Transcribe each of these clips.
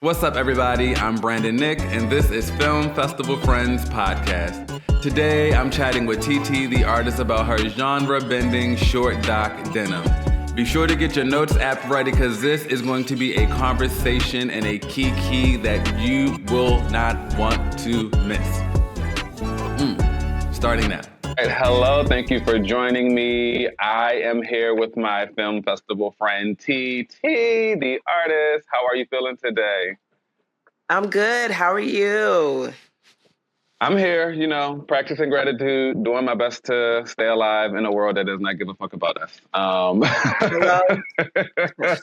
What's up, everybody? I'm Brandon Nick, and this is Film Festival Friends Podcast. Today, I'm chatting with TT, the artist, about her genre-bending short doc, Denim. Be sure to get your notes app ready, because this is going to be a conversation and a kiki that you will not want to miss. Starting now. Right, hello, thank you for joining me. I am here with my film festival friend, TT, the artist. How are you feeling today? I'm good. How are you? I'm here, practicing gratitude, doing my best to stay alive in a world that does not give a fuck about us. Hello?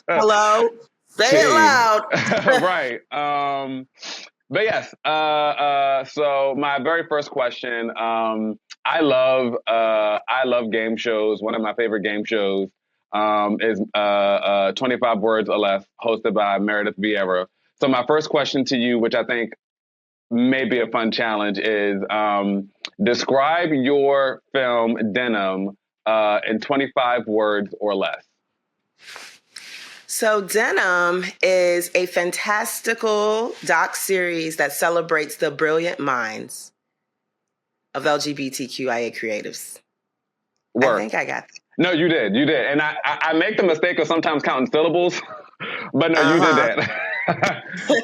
Hello? Say it loud. Right. But yes, so my very first question, I love game shows. One of my favorite game shows is 25 Words or Less, hosted by Meredith Vieira. So my first question to you, which I think may be a fun challenge, is describe your film Denim in 25 words or less. So Denim is a fantastical doc series that celebrates the brilliant minds of LGBTQIA creatives. Work. I think I got that. No, you did. And I make the mistake of sometimes counting syllables, but no, you did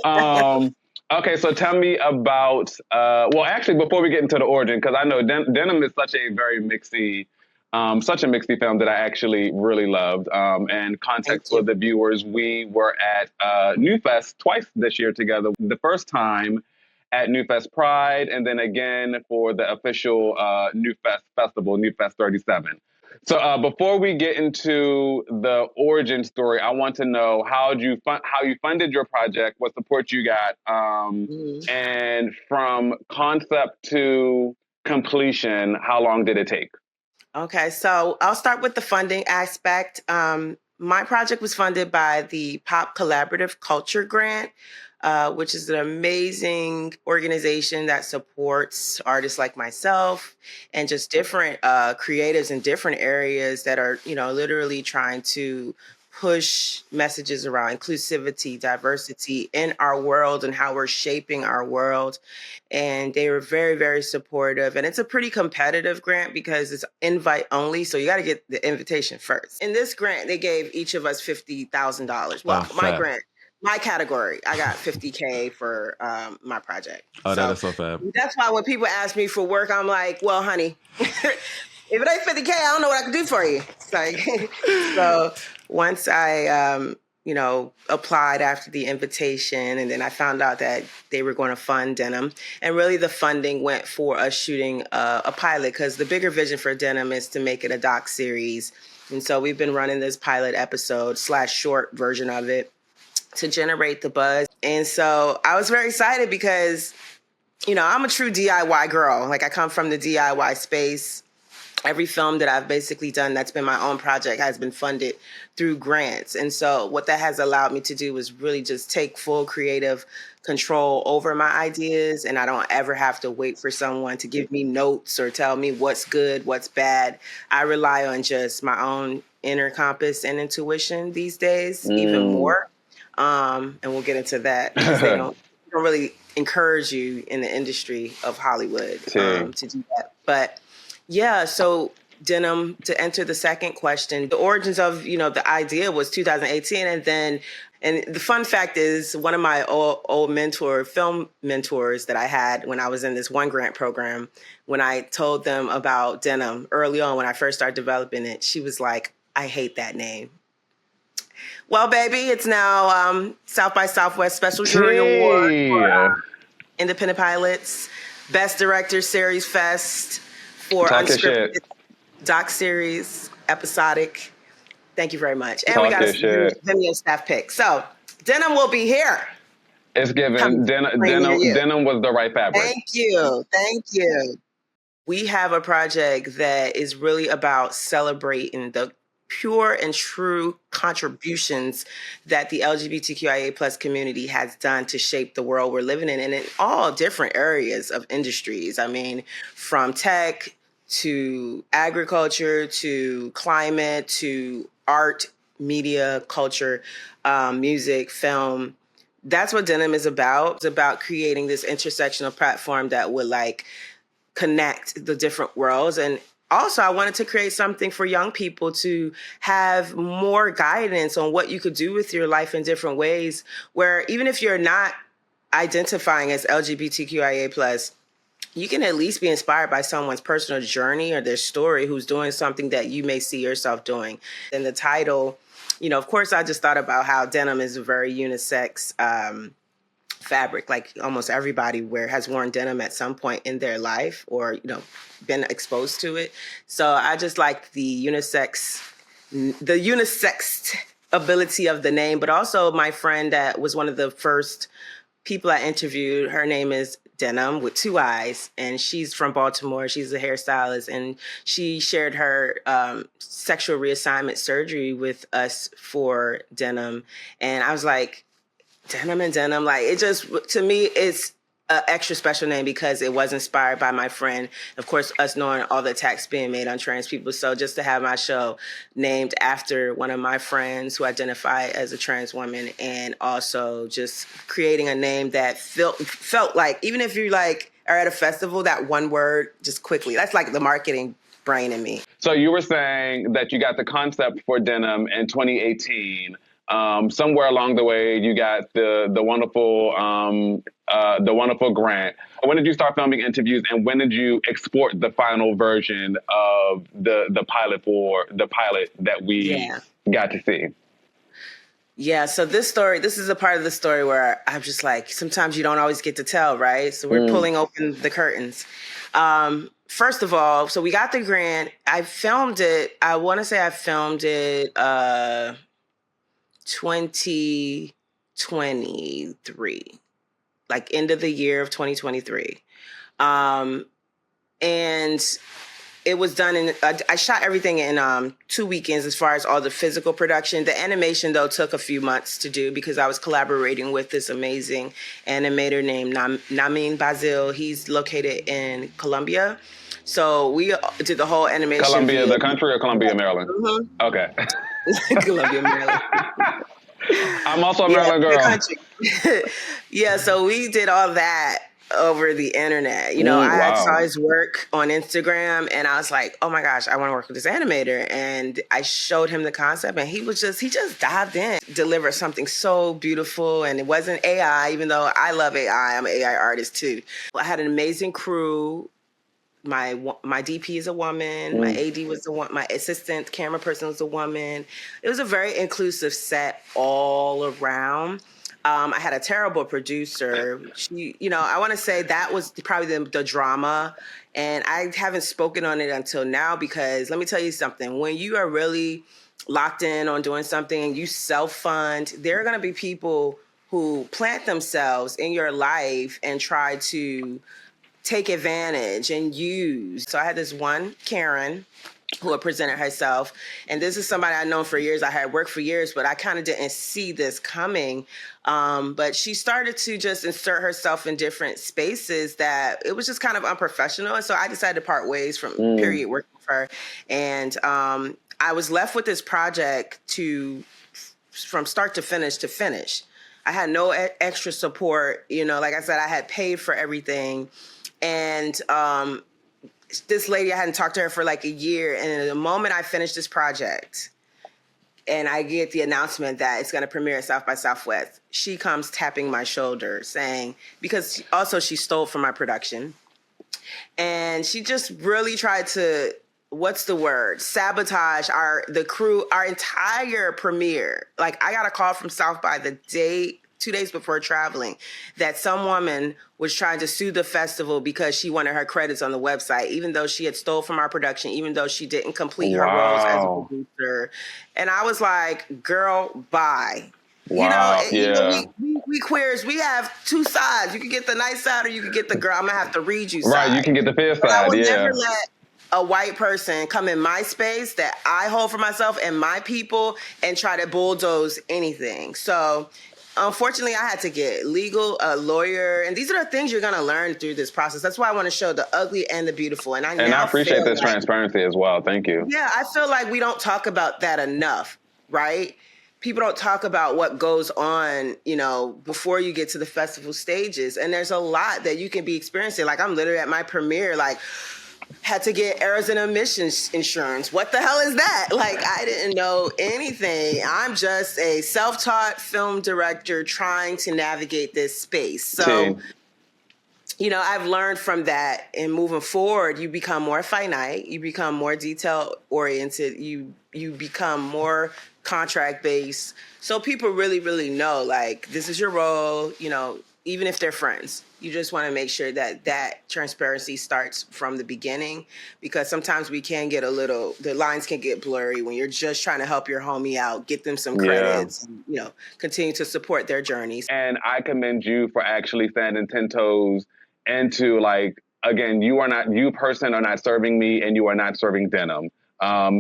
that. Okay, so tell me about, well, actually, before we get into the origin, because I know Denim is such a very mixy film that I actually really loved. And context for the viewers, we were at NewFest twice this year together. The first time at NewFest Pride, and then again for the official NewFest Festival, NewFest 37. So before we get into the origin story, I want to know how you funded your project, what support you got, and from concept to completion, how long did it take? Okay, so I'll start with the funding aspect. My project was funded by the Pop Collaborative Culture Grant, which is an amazing organization that supports artists like myself and just different creatives in different areas that are, literally trying to push messages around inclusivity, diversity in our world and how we're shaping our world. And they were very, very supportive. And it's a pretty competitive grant because it's invite only. So you got to get the invitation first. In this grant, they gave each of us $50,000. Well, my grant. My category, I got $50K for my project. Oh, that is so fab. That's why when people ask me for work, I'm like, well, honey, if it ain't $50K, I don't know what I can do for you. It's like, so once I, applied after the invitation, and then I found out that they were going to fund Denim. And really the funding went for us shooting a pilot, because the bigger vision for Denim is to make it a doc series. And so we've been running this pilot episode / short version of it to generate the buzz. And so I was very excited because, I'm a true DIY girl. Like, I come from the DIY space. Every film that I've basically done that's been my own project has been funded through grants. And so what that has allowed me to do is really just take full creative control over my ideas. And I don't ever have to wait for someone to give me notes or tell me what's good, what's bad. I rely on just my own inner compass and intuition these days, even more. And we'll get into that, because they don't really encourage you in the industry of Hollywood to do that. But yeah, so Denim, to answer the second question, the origins of, the idea was 2018. And the fun fact is, one of my old film mentors that I had when I was in this one grant program, when I told them about Denim early on, when I first started developing it, she was like, I hate that name. Well, baby, it's now South by Southwest Special Jury Award for Independent Pilots, Best Director SeriesFest for unscripted doc series, episodic. Thank you very much. And we got a Vimeo staff pick. So Denim will be here. It's given. Denim was the right fabric. Thank you. We have a project that is really about celebrating the pure and true contributions that the LGBTQIA plus community has done to shape the world we're living in, and in all different areas of industries. I mean, from tech to agriculture to climate to art, media, culture, music, film. that's what Denim is about. It's about creating this intersectional platform that would like connect the different worlds. And also I wanted to create something for young people to have more guidance on what you could do with your life in different ways, where even if you're not identifying as LGBTQIA plus, you can at least be inspired by someone's personal journey or their story who's doing something that you may see yourself doing. And the title, of course, I just thought about how denim is a very unisex fabric. Like almost everybody has worn denim at some point in their life or, been exposed to it. So I just like the unisex ability of the name, but also my friend that was one of the first people I interviewed, her name is Denim with 2 eyes, and she's from Baltimore. She's a hairstylist, and she shared her sexual reassignment surgery with us for Denim. And I was like, Denim and Denim, like it just, to me, it's an extra special name because it was inspired by my friend. Of course, us knowing all the attacks being made on trans people. So just to have my show named after one of my friends who identify as a trans woman, and also just creating a name that felt like, even if you like are at a festival, that one word just quickly, that's like the marketing brain in me. So you were saying that you got the concept for denim in 2018. Somewhere along the way, you got the wonderful grant. When did you start filming interviews, and when did you export the final version of the pilot that we got to see? Yeah, so this is a part of the story where I'm just like, sometimes you don't always get to tell, right? So we're pulling open the curtains. First of all, so we got the grant. I filmed it. I want to say I filmed it 2023, like end of the year of 2023. And it was done in, I shot everything in 2 weekends as far as all the physical production. The animation, though, took a few months to do because I was collaborating with this amazing animator named Namin Bazil. He's located in Colombia. So we did the whole animation. Colombia, the country, or Colombia, Maryland? Mm-hmm. Okay. Colombia, Maryland. I'm also a Maryland girl. Yeah, so we did all that over the internet. I saw his work on Instagram and I was like, oh my gosh, I want to work with this animator. And I showed him the concept and he just dived in, delivered something so beautiful. And it wasn't AI, even though I love AI. I'm an AI artist too. I had an amazing crew. My DP is a woman. My AD was a woman. My assistant camera person was a woman. It was a very inclusive set all around. I had a terrible producer. She, I want to say that was probably the drama. And I haven't spoken on it until now because let me tell you something. When you are really locked in on doing something and you self-fund, there are going to be people who plant themselves in your life and try to take advantage and use. So I had this one, Karen, who had presented herself. And this is somebody I've known for years. I had worked for years, but I kind of didn't see this coming. But she started to just insert herself in different spaces that it was just kind of unprofessional. And so I decided to part ways from period working with her. And I was left with this project from start to finish. I had no extra support. Like I said, I had paid for everything. And this lady, I hadn't talked to her for like a year. And the moment I finished this project and I get the announcement that it's going to premiere at South by Southwest, she comes tapping my shoulder saying, because also she stole from my production. And she just really tried to, sabotage the crew, our entire premiere. Like I got a call from South by 2 days before traveling, that some woman was trying to sue the festival because she wanted her credits on the website, even though she had stole from our production, even though she didn't complete her roles as a producer. And I was like, girl, bye. Wow. We queers, we have two sides. You can get the nice side or you can get the girl, I'm going to have to read you side. Right, you can get the fair side, I would never let a white person come in my space that I hold for myself and my people and try to bulldoze anything. So unfortunately, I had to get legal, a lawyer, and these are the things you're going to learn through this process. That's why I want to show the ugly and the beautiful. And I appreciate this transparency as well. Thank you. Yeah, I feel like we don't talk about that enough, right? people don't talk about what goes on, you know, before you get to the festival stages. And there's a lot that you can be experiencing. Like, I'm literally at my premiere, like, had to get errors and omissions insurance. What the hell is that? Like, I didn't know anything. I'm just a self-taught film director trying to navigate this space. So, you know, I've learned from that, and moving forward, you become more finite, you become more detail oriented, you become more contract based. So people really, really know, like, this is your role, you know, even if they're friends. You just want to make sure that that transparency starts from the beginning, because sometimes we can get the lines can get blurry when you're just trying to help your homie out, get them some credits, and, you know, continue to support their journeys. And I commend you for actually standing 10 toes into, like, again, you person are not serving me, and you are not serving denim.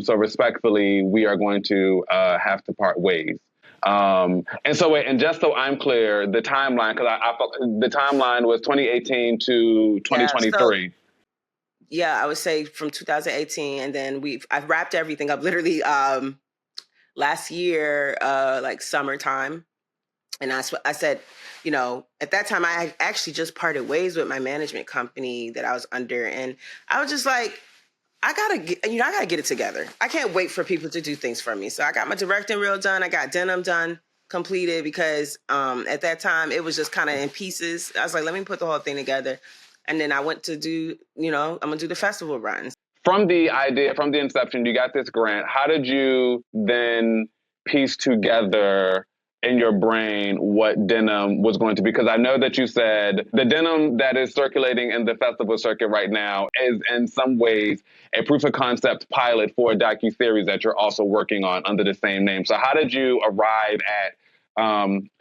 So respectfully, we are going to have to part ways. And so, and just so I'm clear, the timeline, because the timeline was 2018 to 2023. Yeah, I would say from 2018, and then I've wrapped everything up literally last year, like summertime. And that's what I said, you know, at that time, I actually just parted ways with my management company that I was under. And I was just like, I gotta get it together. I can't wait for people to do things for me. So I got my directing reel done. I got denim done, completed, because at that time it was just kind of in pieces. I was like, let me put the whole thing together. And then I went to do, you know, I'm gonna do the festival runs. From the inception, you got this grant. How did you then piece together in your brain what denim was going to be? Because I know that you said the denim that is circulating in the festival circuit right now is in some ways a proof of concept pilot for a docuseries that you're also working on under the same name. So how did you arrive at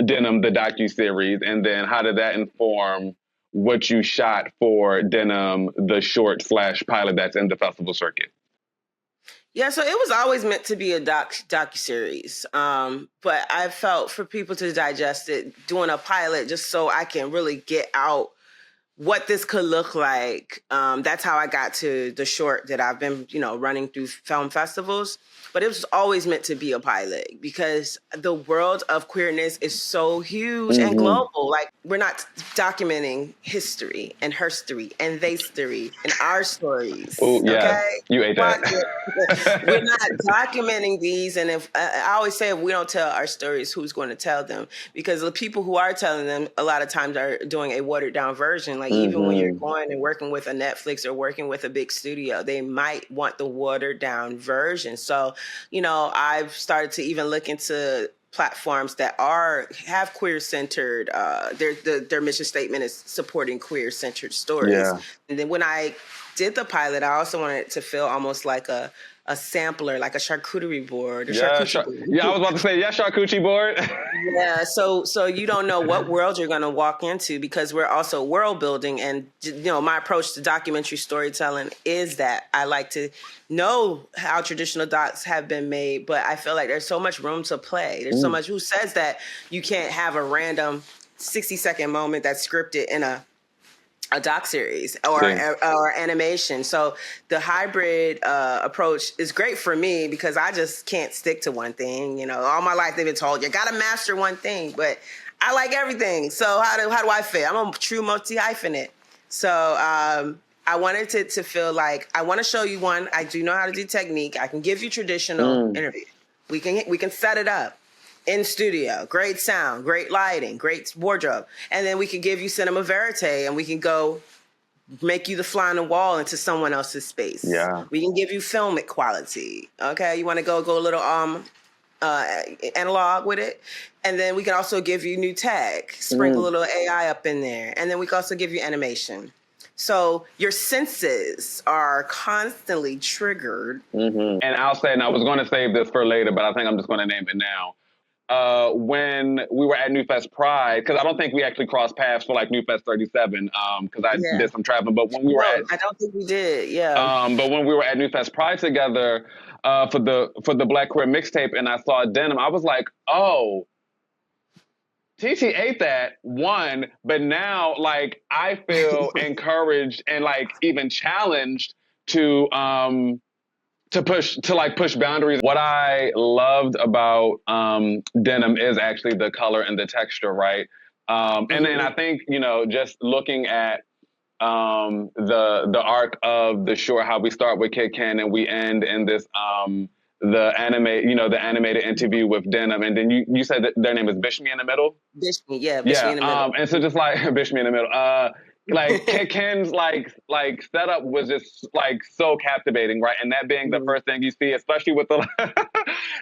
Denim, the docuseries, and then how did that inform what you shot for Denim, the short / pilot that's in the festival circuit? Yeah, so it was always meant to be a docuseries, but I felt for people to digest it, doing a pilot just so I can really get out what this could look like. That's how I got to the short that I've been, you know, running through film festivals. But it was always meant to be a pilot, because the world of queerness is so huge and global. Like, we're not documenting history and herstory and they story and our stories. Oh, yeah. Okay? You ate that. We're not documenting these. And if I always say, if we don't tell our stories, who's going to tell them? Because the people who are telling them a lot of times are doing a watered down version. Like, even when you're going and working with a Netflix or working with a big studio, they might want the watered down version. So, you know, I've started to even look into platforms that have queer-centered, their mission statement is supporting queer-centered stories. Yeah. And then when I did the pilot, I also wanted it to feel almost like a sampler, like a charcuterie board. Or charcuterie board. Yeah, I was about to say, charcuterie board. Yeah, so you don't know what world you're going to walk into, because we're also world building. And, you know, my approach to documentary storytelling is that I like to know how traditional docs have been made, but I feel like there's so much room to play. There's so much. Who says that you can't have a random 60-second moment that's scripted in a doc series or animation? So the hybrid approach is great for me, because I just can't stick to one thing. You know, all my life they've been told you got to master one thing, but I like everything. So how do I fit? I'm a true multi-hyphenate. So I wanted to feel like, I want to show you one. I do know how to do technique. I can give you traditional interview. We can set it up in studio, great sound, great lighting, great wardrobe. And then we can give you cinema verite, and we can go make you the fly on the wall into someone else's space. Yeah. We can give you filmic quality. Okay. You want to go a little analog with it. And then we can also give you new tech, sprinkle a little AI up in there. And then we can also give you animation. So your senses are constantly triggered. And I'll say, and I was going to save this for later, but I think I'm just going to name it now. When we were at NewFest Pride, because I don't think we actually crossed paths for like NewFest 37, because I did some traveling. But when we were I don't think we did. Yeah. But when we were at NewFest Pride together for the Black Queer mixtape, and I saw Denim, I was like, oh, TT ate that one. But now, like, I feel encouraged and like even challenged to push boundaries. What I loved about denim is actually the color and the texture, right? And then I think, just looking at the arc of the short, how we start with Kid Ken and we end in this the animated interview with Denim, and then you said that their name is Bishme in the middle. Bishme in the middle. And so just like Bishme in the middle, like Kid Ken's like setup was just like so captivating, right? And that being the first thing you see, especially with the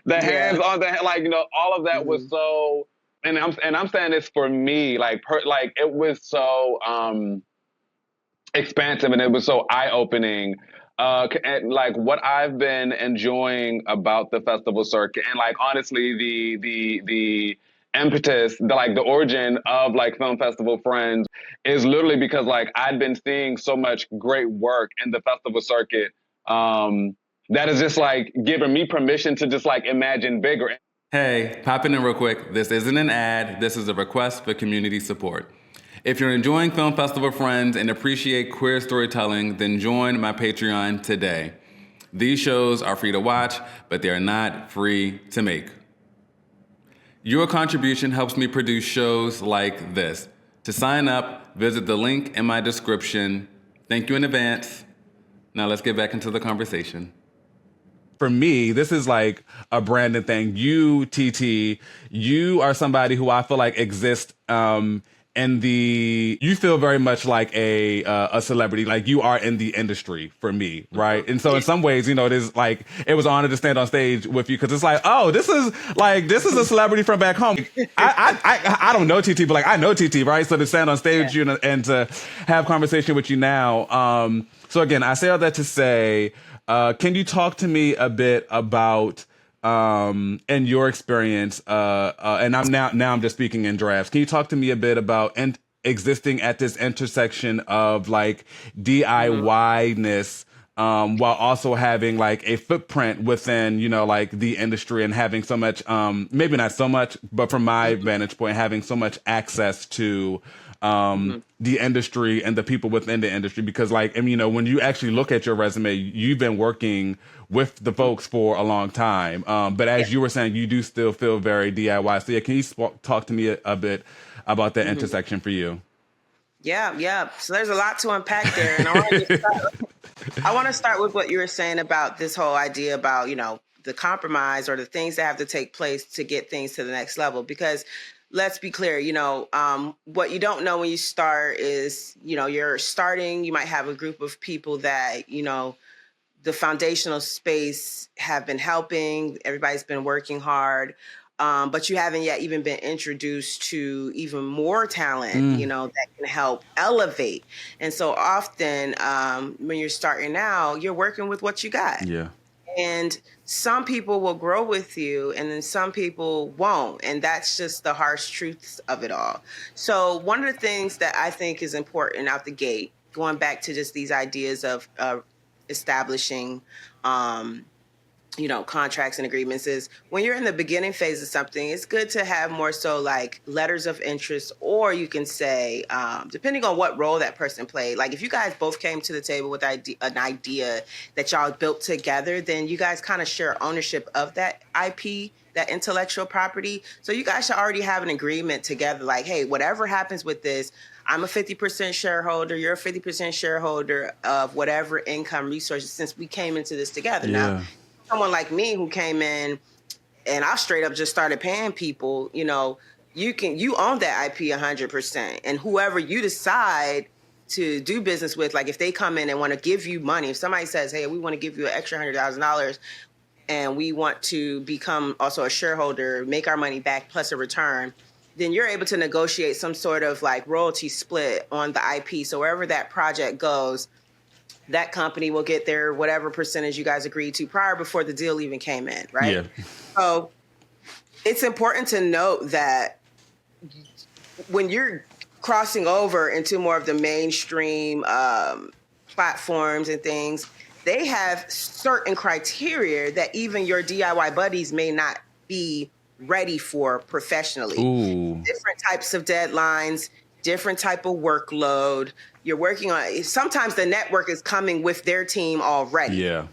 the hands on the all of that was so. And I'm saying this for me, like it was so expansive and it was so eye opening. And like what I've been enjoying about the festival circuit, and like honestly, the impetus, the origin of like Film Festival Friends is literally because like I'd been seeing so much great work in the festival circuit that is just like giving me permission to just like imagine bigger. Hey, popping in real quick. This isn't an ad. This is a request for community support. If you're enjoying Film Festival Friends and appreciate queer storytelling, then join my Patreon today. These shows are free to watch, but they are not free to make. Your contribution helps me produce shows like this. To sign up, visit the link in my description. Thank you in advance. Now let's get back into the conversation. For me, this is like a Brandon thing. You, TT, you are somebody who I feel like exists you feel very much like a celebrity, like you are in the industry for me, right? And so in some ways, it is like, it was an honor to stand on stage with you because it's like, oh, this is a celebrity from back home. I don't know TT, but like I know TT, right? So to stand on stage with you and to have conversation with you now. So again, I say all that to say, can you talk to me a bit about and your experience, and I'm just speaking in drafts. Can you talk to me a bit about existing at this intersection of like DIY-ness, while also having like a footprint within, like the industry and having so much, maybe not so much, but from my vantage point, having so much access to the industry and the people within the industry, because like, when you actually look at your resume, you've been working with the folks for a long time. But as you were saying, you do still feel very DIY. So can you talk to me a bit about that intersection for you? Yeah. So there's a lot to unpack there. And I want to start with what you were saying about this whole idea about, the compromise or the things that have to take place to get things to the next level. Because let's be clear, what you don't know when you start is, you're starting, you might have a group of people that, the foundational space have been helping, everybody's been working hard, but you haven't yet even been introduced to even more talent, that can help elevate. And so often when you're starting out, you're working with what you got. Yeah. And some people will grow with you and then some people won't. And that's just the harsh truths of it all. So one of the things that I think is important out the gate, going back to just these ideas of establishing, contracts and agreements, is when you're in the beginning phase of something, it's good to have more so like letters of interest, or you can say, depending on what role that person played, like if you guys both came to the table with an idea that y'all built together, then you guys kind of share ownership of that IP, that intellectual property. So you guys should already have an agreement together, like, hey, whatever happens with this, I'm a 50% shareholder, you're a 50% shareholder of whatever income resources, since we came into this together. Yeah. Now, someone like me who came in and I straight up just started paying people, you own that IP 100%. And whoever you decide to do business with, like if they come in and want to give you money, if somebody says, hey, we want to give you an extra $100,000 and we want to become also a shareholder, make our money back plus a return, then you're able to negotiate some sort of like royalty split on the IP. So wherever that project goes, that company will get their whatever percentage you guys agreed to prior before the deal even came in, right? Yeah. So it's important to note that when you're crossing over into more of the mainstream platforms and things, they have certain criteria that even your DIY buddies may not be ready for professionally. Ooh. Different types of deadlines, different type of workload. You're working on, sometimes the network is coming with their team already. Yeah.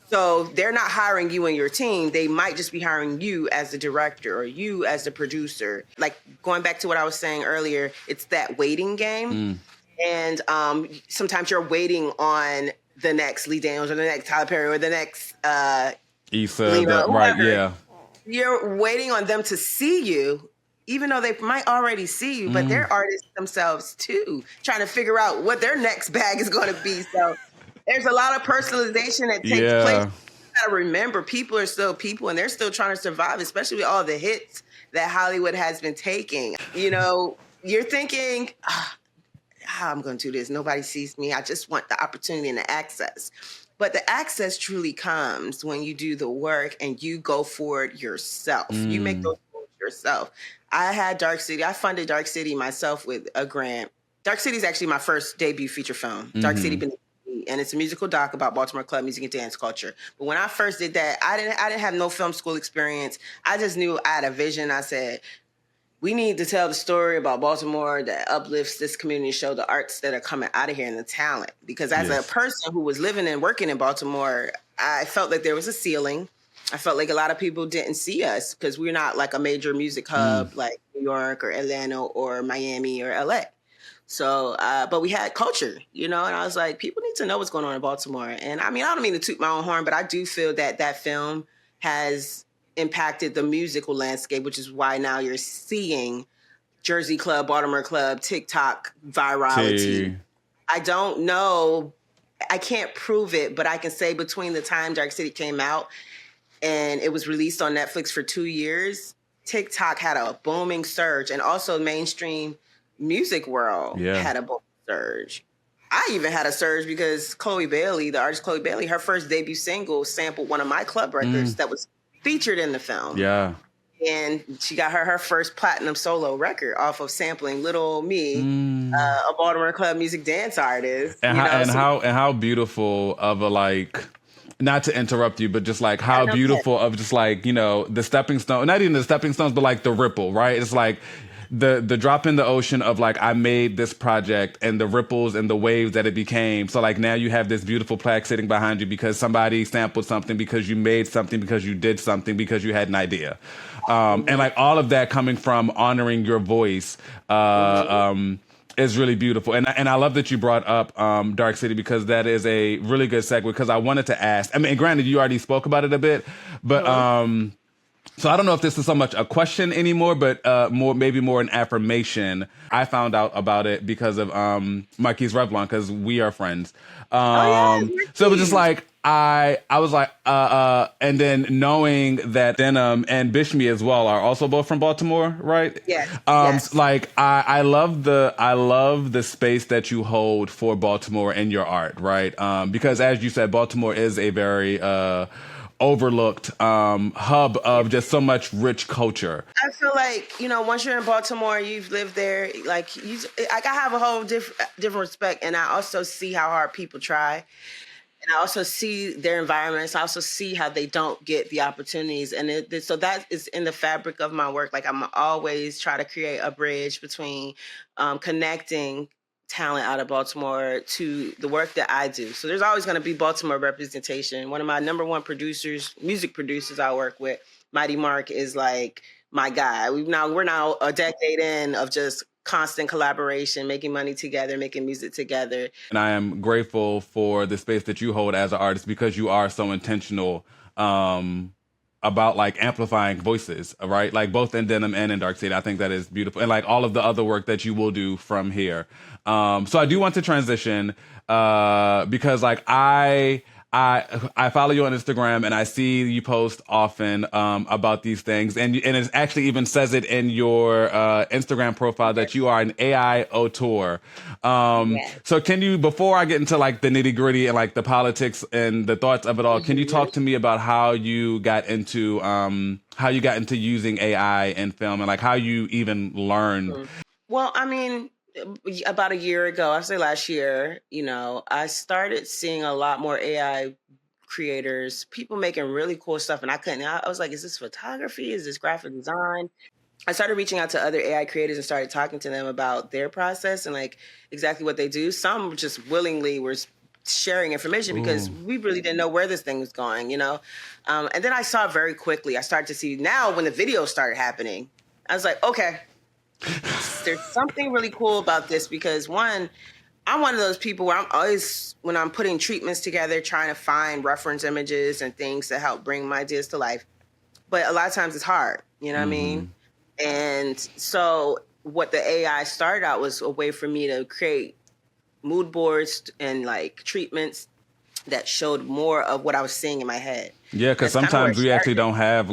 So they're not hiring you and your team. They might just be hiring you as the director or you as the producer. Like going back to what I was saying earlier, it's that waiting game. And sometimes you're waiting on the next Lee Daniels or the next Tyler Perry or the next Issa, right, yeah. You're waiting on them to see you, even though they might already see you, but they're artists themselves too, trying to figure out what their next bag is going to be. So there's a lot of personalization that takes place. You gotta remember, people are still people and they're still trying to survive, especially with all the hits that Hollywood has been taking. You know, you're thinking, how I'm going to do this. Nobody sees me. I just want the opportunity and the access. But the access truly comes when you do the work and you go for it yourself. You make those moves yourself. I had Dark City. I funded Dark City myself with a grant. Dark City is actually my first debut feature film. Dark City Beneath Me, and it's a musical doc about Baltimore club music and dance culture. But when I first did that, I didn't have no film school experience. I just knew I had a vision. I said, we need to tell the story about Baltimore that uplifts this community, show the arts that are coming out of here and the talent. Because as a person who was living and working in Baltimore, I felt like there was a ceiling. I felt like a lot of people didn't see us because we're not like a major music hub like New York or Atlanta or Miami or LA. So, but we had culture, you know, and I was like, people need to know what's going on in Baltimore. And I mean, I don't mean to toot my own horn, but I do feel that that film has impacted the musical landscape, which is why now you're seeing Jersey Club, Baltimore Club, TikTok virality. I don't know. I can't prove it, but I can say between the time Dark City came out and it was released on Netflix for 2 years, TikTok had a booming surge, and also mainstream music world had a booming surge. I even had a surge because Chloe Bailey, the artist Chloe Bailey, her first debut single sampled one of my club records that was featured in the film. Yeah. And she got her first platinum solo record off of sampling Little Old Me, a Baltimore club music dance artist. And how beautiful of a, like, not to interrupt you, but just like how beautiful of just like, you know, the stepping stone, not even the stepping stones, but like the ripple, right? It's like the drop in the ocean of like, I made this project and the ripples and the waves that it became. So like now you have this beautiful plaque sitting behind you because somebody sampled something, because you made something, because you did something, because you had an idea. And like all of that coming from honoring your voice is really beautiful. And I love that you brought up Dark City, because that is a really good segue, because I wanted to ask, I mean, granted, you already spoke about it a bit, but so I don't know if this is so much a question anymore, but maybe more an affirmation. I found out about it because of Marquise Revlon, because we are friends. So it was just like, I was like, and then knowing that DENIM and Bishme as well are also both from Baltimore, right? Yes. Like I love the space that you hold for Baltimore in your art, right? Because as you said, Baltimore is a very overlooked hub of just so much rich culture. I feel like, you know, once you're in Baltimore, you've lived there, like I have a whole different respect, and I also see how hard people try, and I also see their environments. I also see how they don't get the opportunities, and so that is in the fabric of my work. Like I'm always try to create a bridge between connecting talent out of Baltimore to the work that I do. So there's always going to be Baltimore representation. One of my number one music producers I work with, Mighty Mark, is like my guy. We're now a decade in of just constant collaboration, making money together, making music together. And I am grateful for the space that you hold as an artist, because you are so intentional about like amplifying voices, right? Like both in DENIM and in Dark City. I think that is beautiful. And like all of the other work that you will do from here. So I do want to transition because like I follow you on Instagram, and I see you post often about these things, and it actually even says it in your Instagram profile that you are an AI auteur. So can you, before I get into like the nitty gritty and like the politics and the thoughts of it all, can you talk to me about how you got into using AI in film, and like how you even learned? Well, I mean, about a year ago, I say last year, you know, I started seeing a lot more AI creators, people making really cool stuff. And I was like, is this photography? Is this graphic design? I started reaching out to other AI creators and started talking to them about their process and like exactly what they do. Some just willingly were sharing information because we really didn't know where this thing was going, you know? And then I saw very quickly, I started to see now when the videos started happening, I was like, okay, there's something really cool about this because one, I'm one of those people where I'm always, when I'm putting treatments together, trying to find reference images and things to help bring my ideas to life. But a lot of times it's hard, you know what I mean? And so what the AI started out was a way for me to create mood boards and like treatments that showed more of what I was seeing in my head. Yeah, because sometimes we actually don't have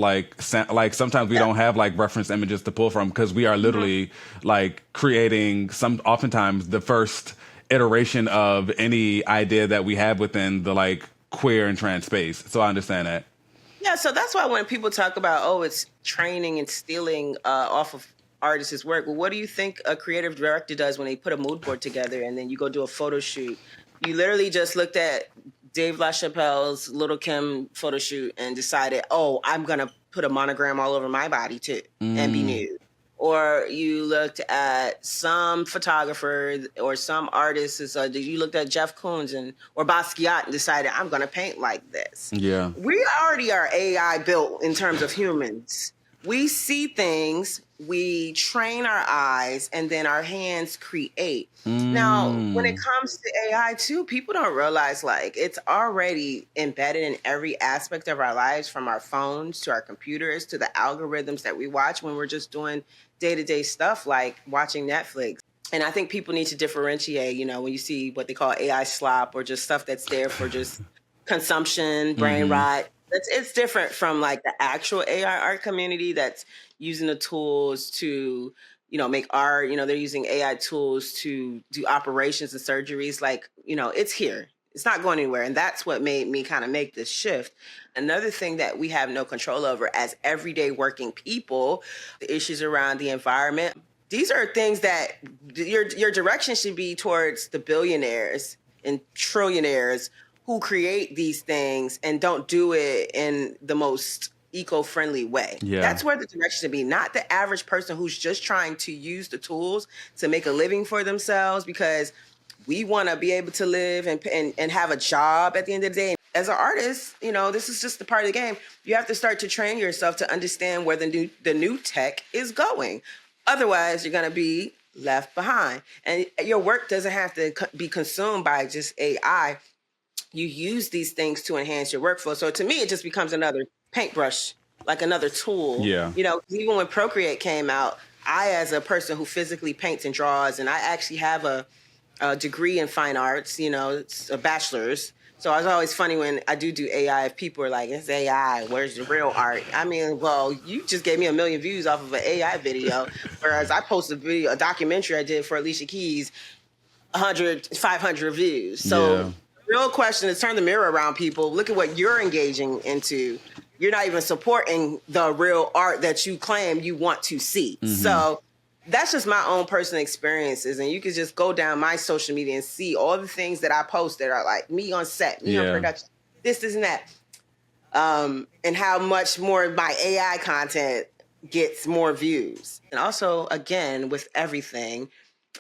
sometimes we don't have like reference images to pull from because we are literally like creating oftentimes the first iteration of any idea that we have within the like queer and trans space. So I understand that. Yeah, so that's why when people talk about, oh, it's training and stealing off of artists' work, well, what do you think a creative director does when they put a mood board together and then you go do a photo shoot? You literally just looked at Dave LaChapelle's Little Kim photo shoot and decided, oh, I'm going to put a monogram all over my body too and be nude. Or you looked at some photographer or some artist, you looked at Jeff Koons or Basquiat and decided, I'm going to paint like this. Yeah. We already are AI built in terms of humans. We see things, we train our eyes, and then our hands create. Now, when it comes to AI too, people don't realize like it's already embedded in every aspect of our lives, from our phones to our computers to the algorithms that we watch when we're just doing day-to-day stuff like watching Netflix. And I think people need to differentiate, you know, when you see what they call AI slop or just stuff that's there for just consumption, brain rot. It's different from like the actual AI art community that's using the tools to, you know, make art. You know, they're using AI tools to do operations and surgeries. Like, you know, it's here. It's not going anywhere. And that's what made me kind of make this shift. Another thing that we have no control over as everyday working people, the issues around the environment. These are things that your direction should be towards the billionaires and trillionaires who create these things and don't do it in the most eco-friendly way. Yeah. That's where the direction should be, not the average person who's just trying to use the tools to make a living for themselves because we want to be able to live and have a job at the end of the day. As an artist, you know, this is just the part of the game. You have to start to train yourself to understand where the new tech is going. Otherwise, you're going to be left behind. And your work doesn't have to be consumed by just AI. You use these things to enhance your workflow. So to me, it just becomes another paintbrush, like another tool. Yeah. You know, even when Procreate came out, I, as a person who physically paints and draws, and I actually have a degree in fine arts, you know, it's a bachelor's. So it's always funny when I do AI, if people are like, it's AI, where's the real art? I mean, well, you just gave me 1 million views off of an AI video, whereas I posted a documentary I did for Alicia Keys, 500 views. So real question is turn the mirror around, people. Look at what you're engaging into. You're not even supporting the real art that you claim you want to see. So that's just my own personal experiences. And you can just go down my social media and see all the things that I post that are like me on set, me on production, this and that. And how much more my AI content gets more views. And also, again, with everything,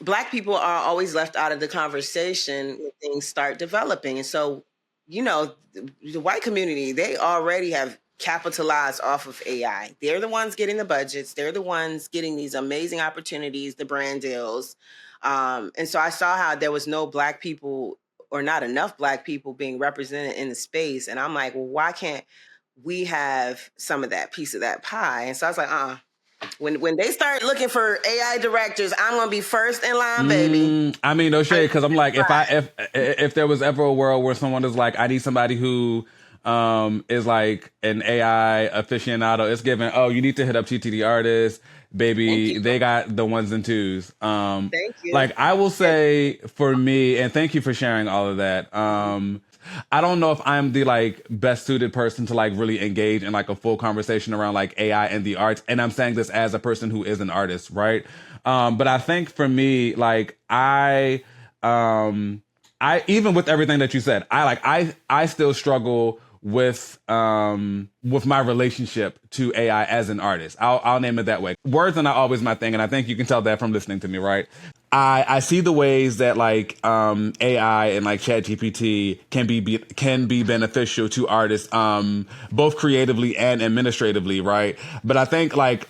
Black people are always left out of the conversation when things start developing. And so, you know, the white community, they already have capitalized off of AI. They're the ones getting the budgets. They're the ones getting these amazing opportunities, the brand deals. And so I saw how there was no Black people or not enough Black people being represented in the space. And I'm like, well, why can't we have some of that piece of that pie? And so I was like, When they start looking for AI directors, I'm gonna be first in line, baby. I mean, no shade, because I'm like, if there was ever a world where someone is like, I need somebody who is like an AI aficionado, it's given. Oh, you need to hit up TTD Artists, baby. They got the ones and twos. Thank you. Like I will say for me, and thank you for sharing all of that. I don't know if I'm the like best suited person to like really engage in like a full conversation around like AI and the arts. And I'm saying this as a person who is an artist, right? But I think for me, like I even with everything that you said, I still struggle with my relationship to AI as an artist. I'll name it that way. Words are not always my thing, and I think you can tell that from listening to me, right? I see the ways that like AI and like ChatGPT can be beneficial to artists, both creatively and administratively, right? But I think like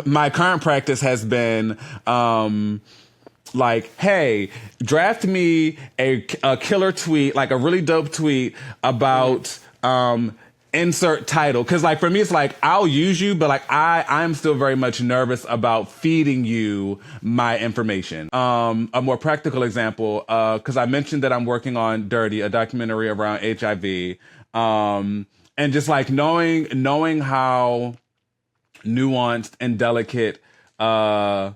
my current practice has been like, hey, draft me a killer tweet, like a really dope tweet about insert title. Cause like for me, it's like, I'll use you, but like I'm still very much nervous about feeding you my information. A more practical example, cause I mentioned that I'm working on Dirty, a documentary around HIV. And just like knowing how nuanced and delicate, and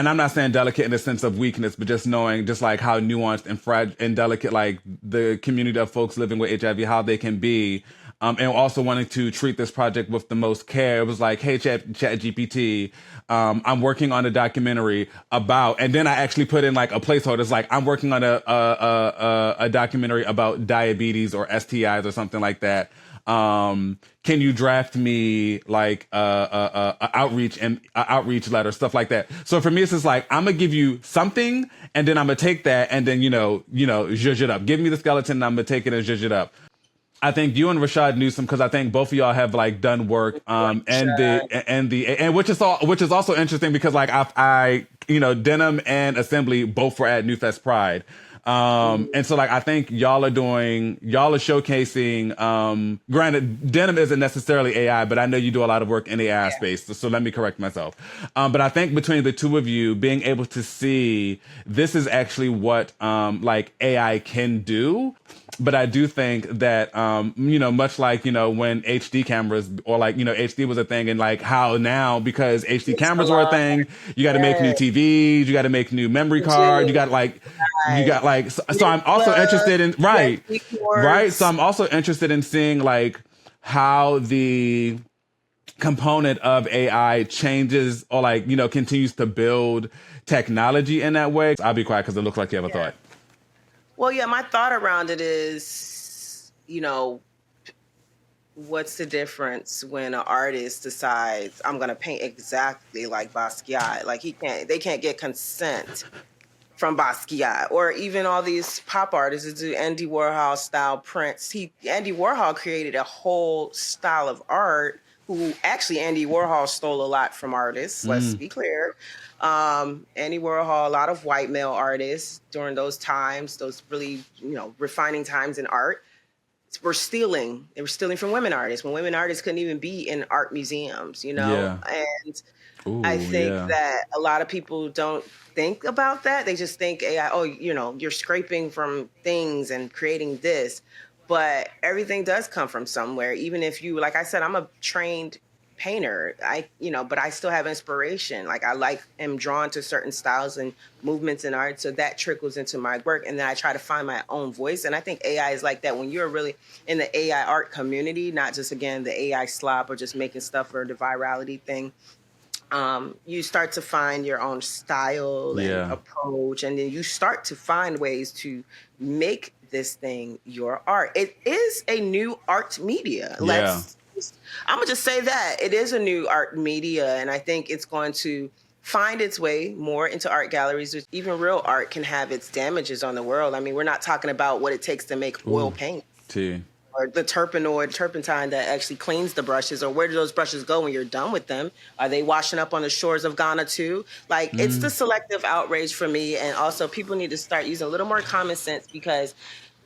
I'm not saying delicate in the sense of weakness, but just knowing just like how nuanced and fragile and delicate like the community of folks living with HIV, how they can be. And also wanting to treat this project with the most care. It was like, hey, ChatGPT, I'm working on a documentary about, and then I actually put in like a placeholder. It's like, I'm working on a documentary about diabetes or STIs or something like that. Can you draft me like a outreach letter, stuff like that? So for me, it's just like, I'm gonna give you something, and then I'm gonna take that, and then zhuzh it up. Give me the skeleton, and I'm gonna take it and zhuzh it up. I think you and Rashad Newsom, because I think both of y'all have like done work, and which is also interesting because like I Denim and Assembly both were at NewFest Pride. And so like I think y'all are showcasing, granted Denim isn't necessarily AI, but I know you do a lot of work in the AI space, so let me correct myself. But I think between the two of you being able to see this is actually what like AI can do. But I do think that, much like, when HD cameras or like, HD was a thing, and like how now, because HD cameras were a thing, you got to make new TVs, you got to make new memory cards, you got so I'm also interested in, right. So I'm also interested in seeing like how the component of AI changes or like, continues to build technology in that way. I'll be quiet because it looks like you have a thought. Well, yeah, my thought around it is, what's the difference when an artist decides I'm going to paint exactly like Basquiat? Like they can't get consent from Basquiat, or even all these pop artists that do Andy Warhol style prints. Andy Warhol created a whole style of art. Who actually Andy Warhol stole a lot from artists. Let's be clear. Andy Warhol, a lot of white male artists during those times, those really, refining times in art, were stealing. They were stealing from women artists when women artists couldn't even be in art museums, And I think that a lot of people don't think about that. They just think AI, you're scraping from things and creating this. But everything does come from somewhere. Even if you, like I said, I'm a trained painter. But I still have inspiration. Like am drawn to certain styles and movements in art. So that trickles into my work. And then I try to find my own voice. And I think AI is like that when you're really in the AI art community, not just, again, the AI slop or just making stuff for the virality thing. You start to find your own style and approach. And then you start to find ways to make this thing your art. It is a new art media. I'm gonna just say that it is a new art media, and I think it's going to find its way more into art galleries. Even real art can have its damages on the world. I mean, we're not talking about what it takes to make oil paint or the turpentine that actually cleans the brushes, or where do those brushes go when you're done with them? Are they washing up on the shores of Ghana too? Like, it's the selective outrage for me. And also people need to start using a little more common sense, because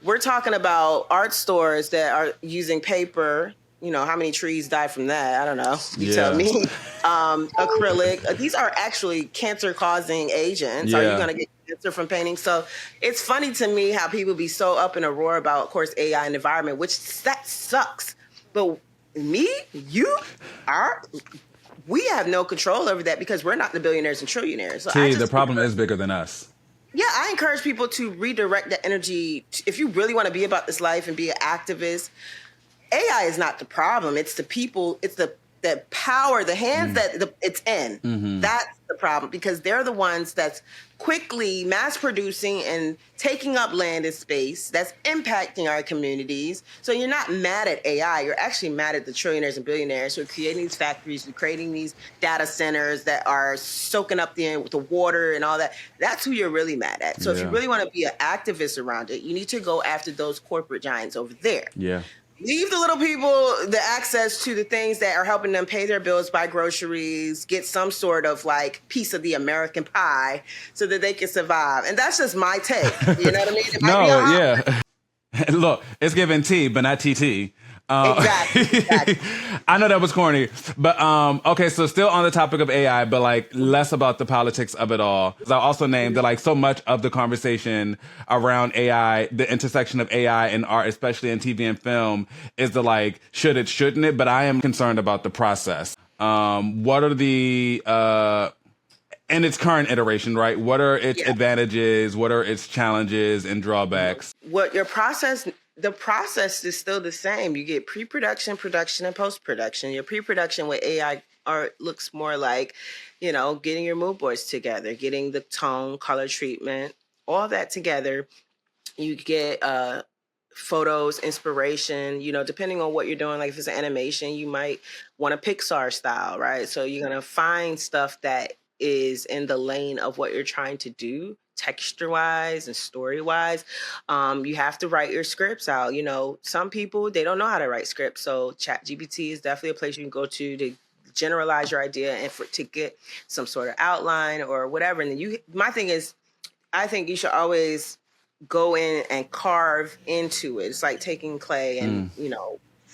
we're talking about art stores that are using paper. How many trees die from that? I don't know. You tell me. Acrylic. These are actually cancer-causing agents. Yeah. Are you going to get cancer from painting? So it's funny to me how people be so up in a roar about, of course, AI and environment, which that sucks. But me, we have no control over that because we're not the billionaires and trillionaires. So the problem is bigger than us. Yeah, I encourage people to redirect the energy. If you really want to be about this life and be an activist, AI is not the problem. It's the people. It's the the power, the hands it's in. That's the problem, because they're the ones that's quickly mass producing and taking up land and space that's impacting our communities. So you're not mad at AI. You're actually mad at the trillionaires and billionaires who are creating these factories, who are creating these data centers that are soaking up the water and all that. That's who you're really mad at. So if you really want to be an activist around it, you need to go after those corporate giants over there. Yeah. Leave the little people the access to the things that are helping them pay their bills, buy groceries, get some sort of like piece of the American pie so that they can survive. And that's just my take. You know what I mean? Yeah. Look, it's giving tea, but not TT. Exactly. I know that was corny, but okay. So still on the topic of AI, but like less about the politics of it all. I also named that like so much of the conversation around AI, the intersection of AI and art, especially in TV and film, is the like should it, shouldn't it? But I am concerned about the process. What are the in its current iteration, right? What are its advantages? What are its challenges and drawbacks? The process is still the same. You get pre-production, production, and post-production. Your pre-production with AI art looks more like, getting your mood boards together, getting the tone, color treatment, all that together. You get photos, inspiration, depending on what you're doing. Like if it's an animation, you might want a Pixar style, right? So you're going to find stuff that is in the lane of what you're trying to do, texture-wise and story-wise. You have to write your scripts out. Some people, they don't know how to write scripts. So ChatGPT is definitely a place you can go to generalize your idea and to get some sort of outline or whatever. And then my thing is, I think you should always go in and carve into it. It's like taking clay and,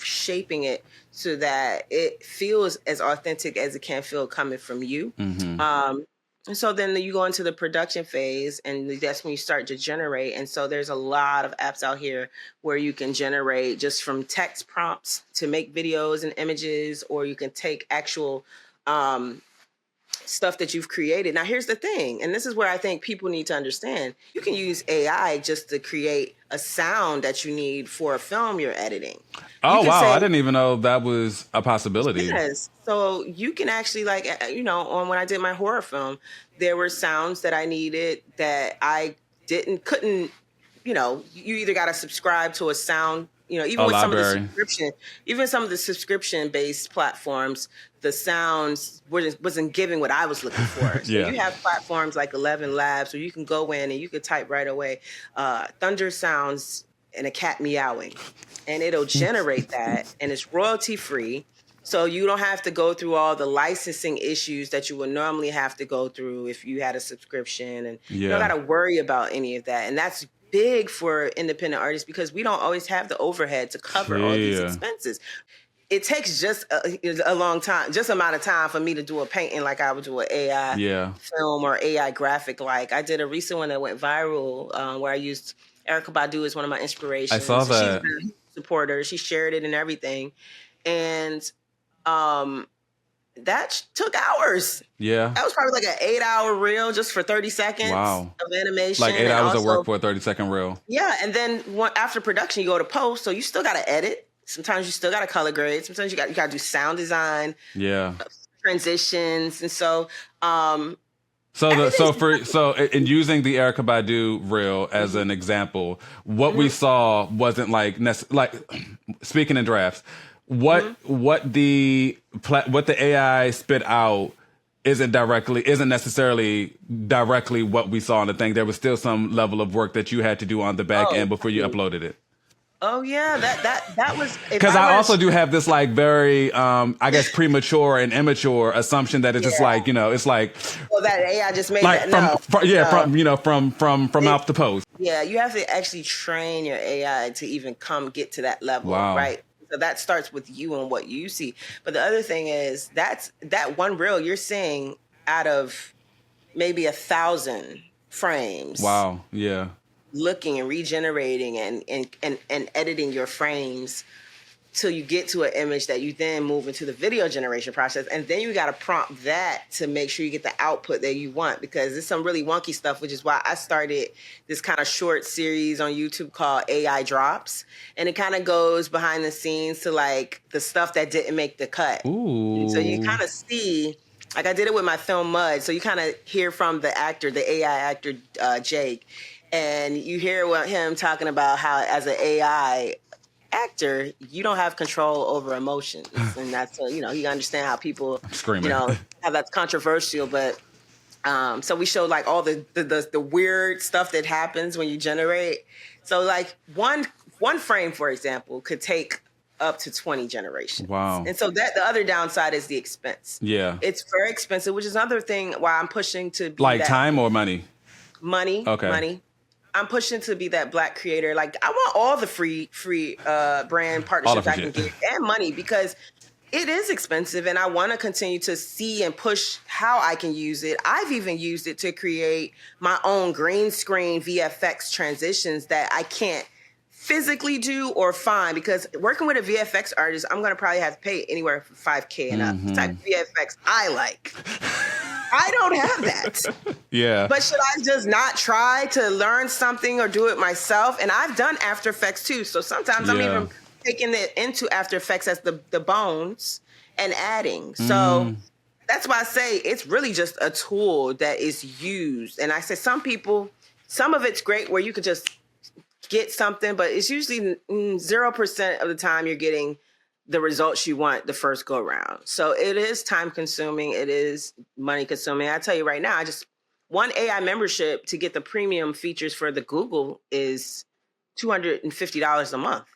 shaping it so that it feels as authentic as it can feel coming from you. And so then you go into the production phase, and that's when you start to generate. And so there's a lot of apps out here where you can generate just from text prompts to make videos and images, or you can take actual stuff that you've created. Now, here's the thing, and this is where I think people need to understand. You can use AI just to create a sound that you need for a film you're editing. Oh, wow. I didn't even know that was a possibility. Yes. So you can actually on when I did my horror film, there were sounds that I needed that I couldn't, you either got to subscribe to a sound, even with some of the subscription-based platforms, the sounds wasn't giving what I was looking for. So you have platforms like 11 Labs where you can go in and you can type right away, thunder sounds and a cat meowing, and it'll generate that, and it's royalty-free. So you don't have to go through all the licensing issues that you would normally have to go through if you had a subscription, and you don't got to worry about any of that. And that's big for independent artists because we don't always have the overhead to cover all these expenses. It takes just a long time, just amount of time for me to do a painting like I would do an AI film or AI graphic. Like I did a recent one that went viral where I used Erykah Badu as one of my inspirations. I saw that. She's a supporter. She shared it and everything. And that took hours. Yeah. That was probably like an 8-hour reel just for 30 seconds of animation. Like 8 hours of work for a 30-second reel. Yeah. And then after production, you go to post. So you still got to edit. Sometimes you still got to color grade. Sometimes you got to do sound design. Yeah. Transitions. And so, in using the Erykah Badu reel as an example, what we saw wasn't like speaking in drafts. What the AI spit out isn't necessarily directly what we saw in the thing. There was still some level of work that you had to do on the back end before you uploaded it. Oh yeah, that was because I also do have this like very I guess premature and immature assumption that it's just like it's like that AI just made like that from mouth to post. Yeah, you have to actually train your AI to even get to that level, right? So that starts with you and what you see. But the other thing is that one reel you're seeing out of maybe 1,000 frames. Wow. Yeah. Looking and regenerating and editing your frames till you get to an image that you then move into the video generation process. And then you got to prompt that to make sure you get the output that you want, because it's some really wonky stuff, which is why I started this kind of short series on YouTube called AI Drops. And it kind of goes behind the scenes to like the stuff that didn't make the cut. Ooh. So you kind of see, like I did it with my film Mud. So you kind of hear from the actor, the AI actor, Jake, and you hear him talking about how as an AI actor, you don't have control over emotions. And that's, you know, you understand how people, you know, how that's controversial. But so we showed like all the weird stuff that happens when you generate. So like one frame, for example, could take up to 20 generations. Wow. And so that the other downside is the expense. Yeah. It's very expensive, which is another thing why I'm pushing to be like time or money? Money. Okay. Money. I'm pushing to be that Black creator. Like I want all the free brand partnerships I can get and money, because it is expensive and I want to continue to see and push how I can use it. I've even used it to create my own green screen VFX transitions that I can't physically do or find, because working with a VFX artist, I'm going to probably have to pay anywhere from $5,000 and up. The type of VFX I like. I don't have that. Yeah. But should I just not try to learn something or do it myself? And I've done After Effects too. So sometimes I'm even taking it into After Effects as the bones and adding. So that's why I say it's really just a tool that is used. And I say some of it's great where you could just get something, but it's usually 0% of the time you're getting the results you want the first go around. So it is time consuming. It is money consuming. I tell you right now, one AI membership to get the premium features for the Google is $250 a month.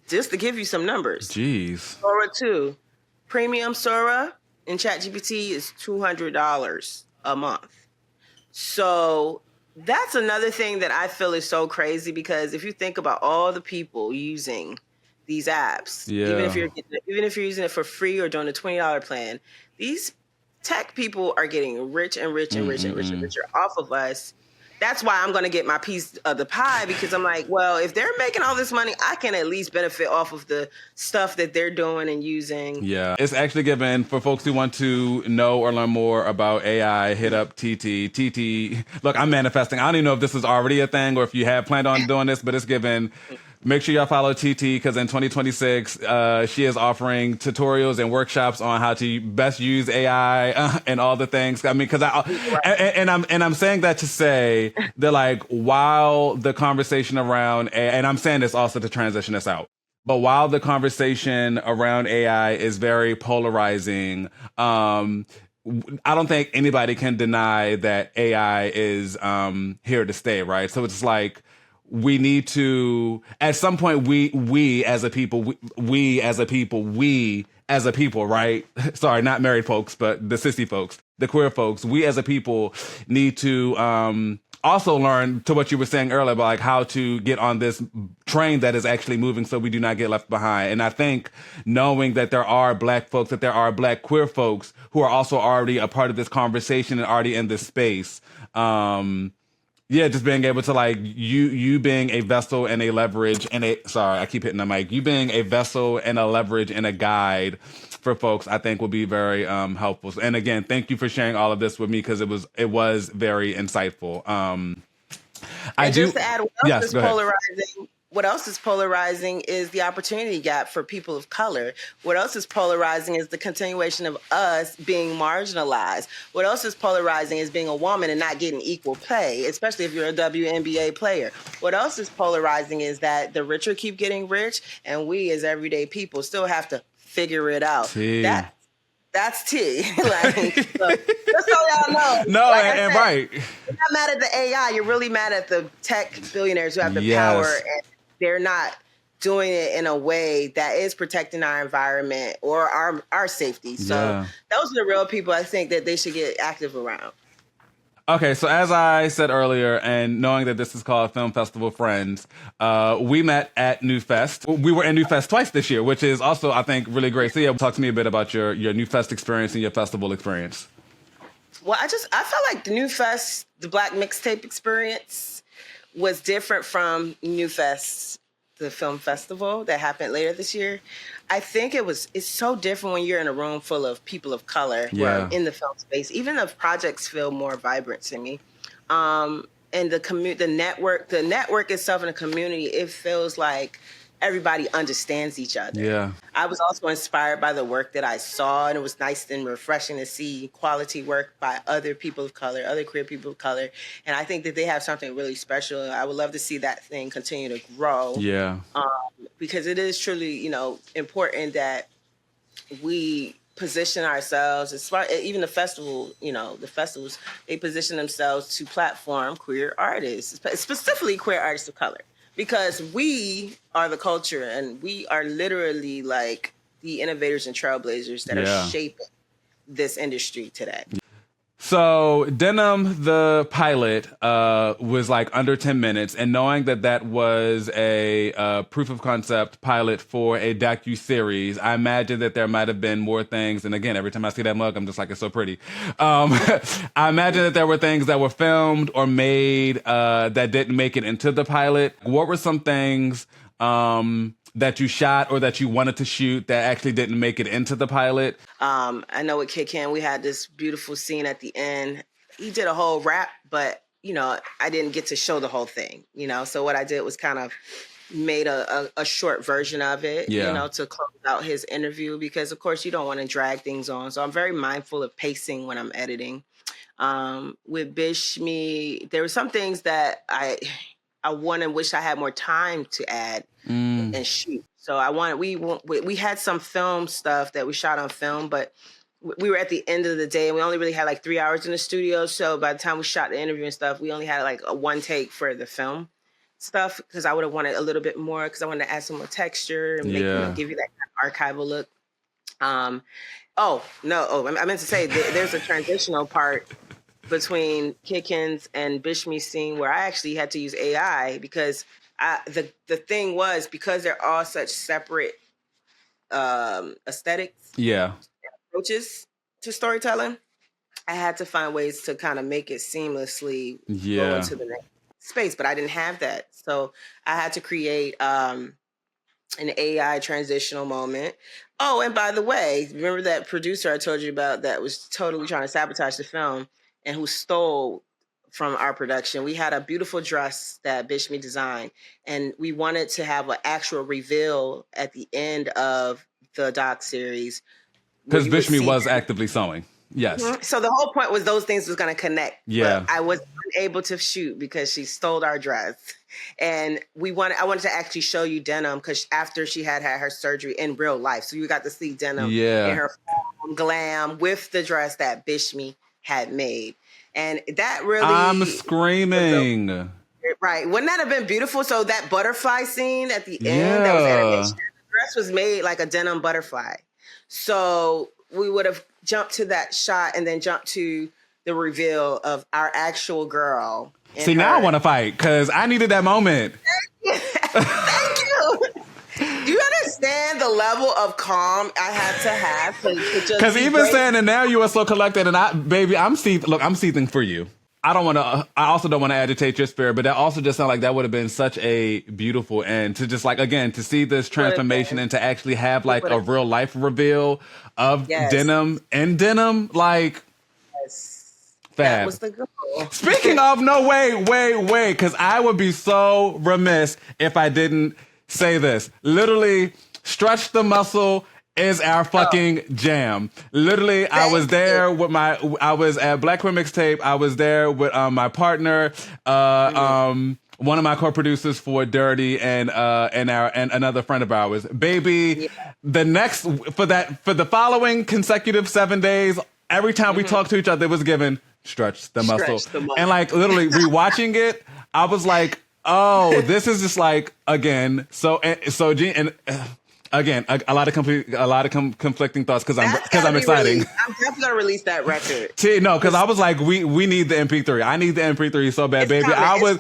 Just to give you some numbers. Jeez. Sora 2. Premium Sora in ChatGPT is $200 a month. So that's another thing that I feel is so crazy, because if you think about all the people using these apps, even if you're using it for free or doing a $20 plan, these tech people are getting rich and rich and rich and rich and richer off of us. That's why I'm going to get my piece of the pie, because I'm like, well, if they're making all this money, I can at least benefit off of the stuff that they're doing and using. Yeah. It's actually given for folks who want to know or learn more about AI, hit up TT. TT, look, I'm manifesting. I don't even know if this is already a thing or if you have planned on doing this, but it's given. Make sure y'all follow TT, because in 2026, she is offering tutorials and workshops on how to best use AI and all the things. I mean, because I'm saying that to say that, like, while the conversation around AI, and I'm saying this also to transition this out, but while the conversation around AI is very polarizing, I don't think anybody can deny that AI is here to stay, right? So it's like, we need to, at some point, we as a people, right? Sorry, not married folks, but the sissy folks, the queer folks, we as a people need to also learn, to what you were saying earlier, about like how to get on this train that is actually moving so we do not get left behind. And I think knowing that there are Black folks, that there are Black queer folks who are also already a part of this conversation and already in this space, yeah, just being able to, like, you being a vessel and a leverage and I keep hitting the mic. You being a vessel and a leverage and a guide for folks, I think will be very helpful. And again, thank you for sharing all of this with me, because it was very insightful. To add, what else is polarizing is the opportunity gap for people of color. What else is polarizing is the continuation of us being marginalized. What else is polarizing is being a woman and not getting equal pay, especially if you're a WNBA player. What else is polarizing is that the richer keep getting rich, and we as everyday people still have to figure it out. That's tea. Like, so, just so y'all know. No, like and said, right. You're not mad at the AI. You're really mad at the tech billionaires who have the power, and they're not doing it in a way that is protecting our environment or our safety. So those are the real people I think that they should get active around. Okay, so as I said earlier, and knowing that this is called Film Festival Friends, we met at NewFest. We were in NewFest twice this year, which is also, I think, really great. So yeah, talk to me a bit about your NewFest experience and your festival experience. Well, I felt like the NewFest, the Black mixtape experience, was different from NewFest, the film festival that happened later this year. I think it's so different when you're in a room full of people of color who are in the film space. Even the projects feel more vibrant to me. And the network itself in the community, it feels like everybody understands each other. Yeah. I was also inspired by the work that I saw, and it was nice and refreshing to see quality work by other people of color, other queer people of color. And I think that they have something really special. I would love to see that thing continue to grow. Yeah. Because it is truly, important that we position ourselves, even the festivals, they position themselves to platform queer artists, specifically queer artists of color. Because we are the culture, and we are literally like the innovators and trailblazers that are shaping this industry today. So Denim, the pilot, was like under 10 minutes, and knowing that was a proof of concept pilot for a docu-series, I imagine that there might have been more things. And again, every time I see that mug, I'm just like, it's so pretty. I imagine that there were things that were filmed or made that didn't make it into the pilot. What were some things that you shot or that you wanted to shoot that actually didn't make it into the pilot? I know with Kick In, we had this beautiful scene at the end. He did a whole rap, but, I didn't get to show the whole thing, So what I did was kind of made a short version of it, to close out his interview, because, of course, you don't want to drag things on. So I'm very mindful of pacing when I'm editing. With Bishme, there were some things that I wish I had more time to add and shoot. So we had some film stuff that we shot on film, but we were at the end of the day, and we only really had like 3 hours in the studio. So by the time we shot the interview and stuff, we only had like a one take for the film stuff, because I would have wanted a little bit more, because I wanted to add some more texture and give you that kind of archival look. I meant to say there's a transitional part between Kickins and Bishme's scene where I actually had to use AI, because the thing was, because they're all such separate aesthetics, approaches to storytelling, I had to find ways to kind of make it seamlessly go into the next space, but I didn't have that. So I had to create an AI transitional moment. Oh, and by the way, remember that producer I told you about that was totally trying to sabotage the film and who stole from our production? We had a beautiful dress that Bishme designed, and we wanted to have an actual reveal at the end of the doc series. Because Bishme was actively sewing. Yes. Mm-hmm. So the whole point was those things was going to connect. Yeah. But I was unable to shoot because she stole our dress. And I wanted to actually show you Denim, because after she had her surgery in real life. So you got to see Denim in her glam with the dress that Bishme had made. And that really... I'm screaming. Right. Wouldn't that have been beautiful? So that butterfly scene at the end, that was animation. The dress was made like a denim butterfly. So we would have jumped to that shot and then jumped to the reveal of our actual girl. See, now I want to fight, because I needed that moment. Thank you. Do you understand the level of calm I had to have? Because even saying that now you are so collected, and I'm seething for you. I also don't want to agitate your spirit, but that also just sounded like that would have been such a beautiful end to just like, again, to see this transformation and to actually have like a real life reveal of Denim and Denim, like, fab. That was the goal. Speaking of, no, wait, because I would be so remiss if I didn't say this. Literally, Stretch the Muscle is our fucking jam. Literally, I was there with I was at Black Queer Mixtape. I was there with my partner, one of my co-producers for Dirty, and another friend of ours. Baby, for the following consecutive 7 days, every time we talked to each other, it was given Stretch the Muscle. And like literally rewatching it, I was like, oh, this is just like, again, again, a lot of conflicting thoughts because I'm exciting. I'm definitely gonna release that record. No, because I was like, we need the MP3. I need the MP3 so bad, baby. I was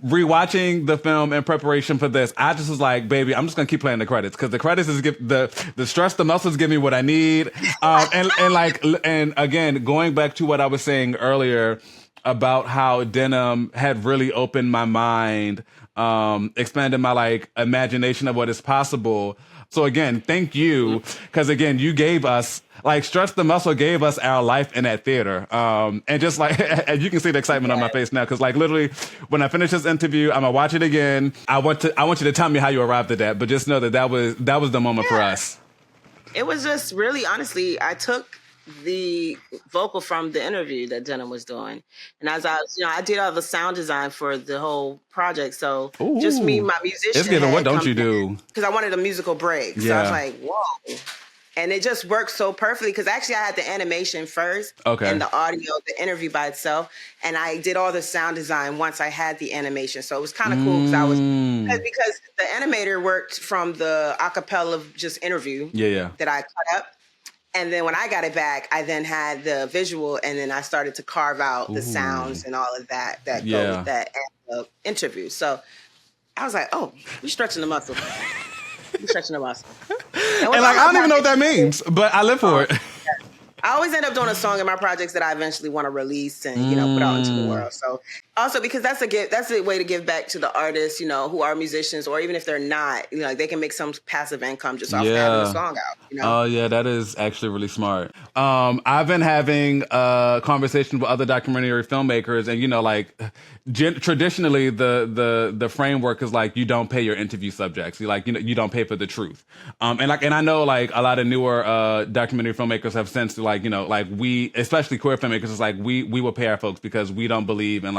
rewatching the film in preparation for this. I just was like, baby, I'm just gonna keep playing the credits, because the credits is the Stretch the Muscles give me what I need. And again, going back to what I was saying earlier. about how denim had really opened my mind, expanded my like imagination of what is possible. So again, thank you, because again, you gave us like Stretch the Muscle gave us our life in that theater, and just like and you can see the excitement on my face now, because like literally, when I finish this interview, I'm gonna watch it again. I want you to tell me how you arrived at that, but just know that was the moment for us. It was just really, honestly, I took the vocal from the interview that Denim was doing, and as I was, I did all the sound design for the whole project. So just me, my musician. It's getting what don't you do? Because I wanted a musical break. So I was like, whoa. And it just worked so perfectly, because actually I had the animation first and the audio, the interview by itself. And I did all the sound design once I had the animation. So it was kind of cool because the animator worked from the acapella just interview that I cut up. And then when I got it back, I then had the visual, and then I started to carve out the sounds and all of that go with that and the interview. So I was like, oh, we're stretching the muscle. We're stretching the muscle. And like, I don't even know what that means, but I live for it. I always end up doing a song in my projects that I eventually want to release and, put out into the world. So also because that's a way to give back to the artists, who are musicians, or even if they're not, like they can make some passive income just off having a song out. Oh yeah, that is actually really smart. I've been having conversations with other documentary filmmakers, and traditionally the framework is like you don't pay your interview subjects. You don't pay for the truth. And I know like a lot of newer documentary filmmakers have since we, especially queer filmmakers, is like we will pay our folks because we don't believe in